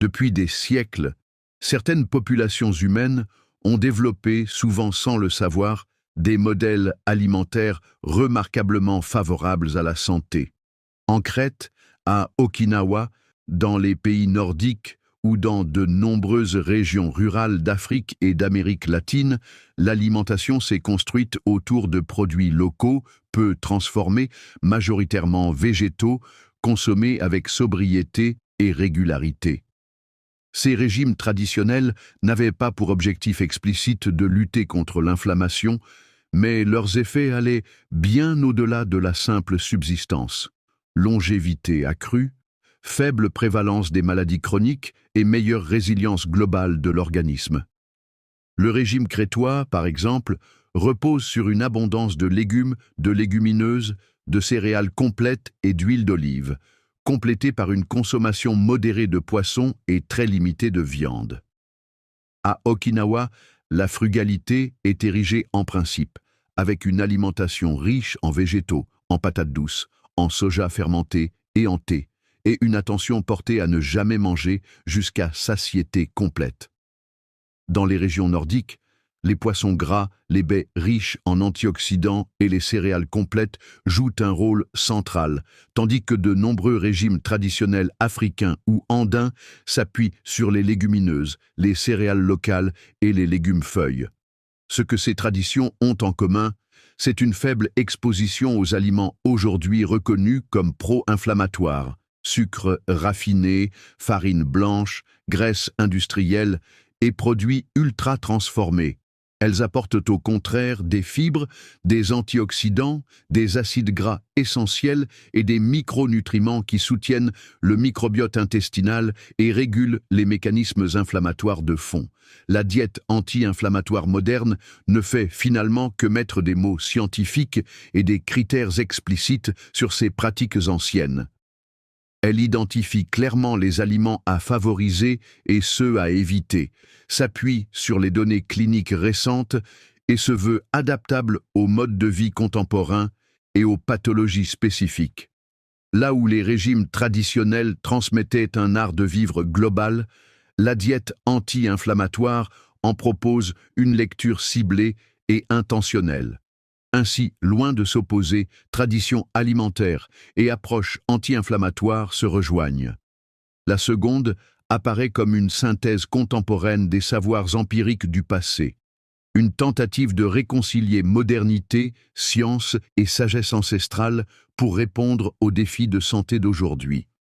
Depuis des siècles, certaines populations humaines ont développé, souvent sans le savoir, des modèles alimentaires remarquablement favorables à la santé. En Crète, à Okinawa, dans les pays nordiques ou dans de nombreuses régions rurales d'Afrique et d'Amérique latine, l'alimentation s'est construite autour de produits locaux, peu transformés, majoritairement végétaux, consommés avec sobriété et régularité. Ces régimes traditionnels n'avaient pas pour objectif explicite de lutter contre l'inflammation, mais leurs effets allaient bien au-delà de la simple subsistance. Longévité accrue, faible prévalence des maladies chroniques et meilleure résilience globale de l'organisme. Le régime crétois, par exemple, repose sur une abondance de légumes, de légumineuses, de céréales complètes et d'huile d'olive, complétée par une consommation modérée de poissons et très limitée de viande. À Okinawa, la frugalité est érigée en principe, avec une alimentation riche en végétaux, en patates douces, en soja fermenté et en thé, et une attention portée à ne jamais manger jusqu'à satiété complète. Dans les régions nordiques, les poissons gras, les baies riches en antioxydants et les céréales complètes jouent un rôle central, tandis que de nombreux régimes traditionnels africains ou andins s'appuient sur les légumineuses, les céréales locales et les légumes-feuilles. Ce que ces traditions ont en commun, c'est une faible exposition aux aliments aujourd'hui reconnus comme pro-inflammatoires, sucre raffiné, farine blanche, graisse industrielle et produits ultra transformés. Elles apportent au contraire des fibres, des antioxydants, des acides gras essentiels et des micronutriments qui soutiennent le microbiote intestinal et régulent les mécanismes inflammatoires de fond. La diète anti-inflammatoire moderne ne fait finalement que mettre des mots scientifiques et des critères explicites sur ces pratiques anciennes. Elle identifie clairement les aliments à favoriser et ceux à éviter, s'appuie sur les données cliniques récentes et se veut adaptable aux modes de vie contemporains et aux pathologies spécifiques. Là où les régimes traditionnels transmettaient un art de vivre global, la diète anti-inflammatoire en propose une lecture ciblée et intentionnelle. Ainsi, loin de s'opposer, tradition alimentaire et approche anti-inflammatoire se rejoignent. La seconde apparaît comme une synthèse contemporaine des savoirs empiriques du passé, une tentative de réconcilier modernité, science et sagesse ancestrale pour répondre aux défis de santé d'aujourd'hui.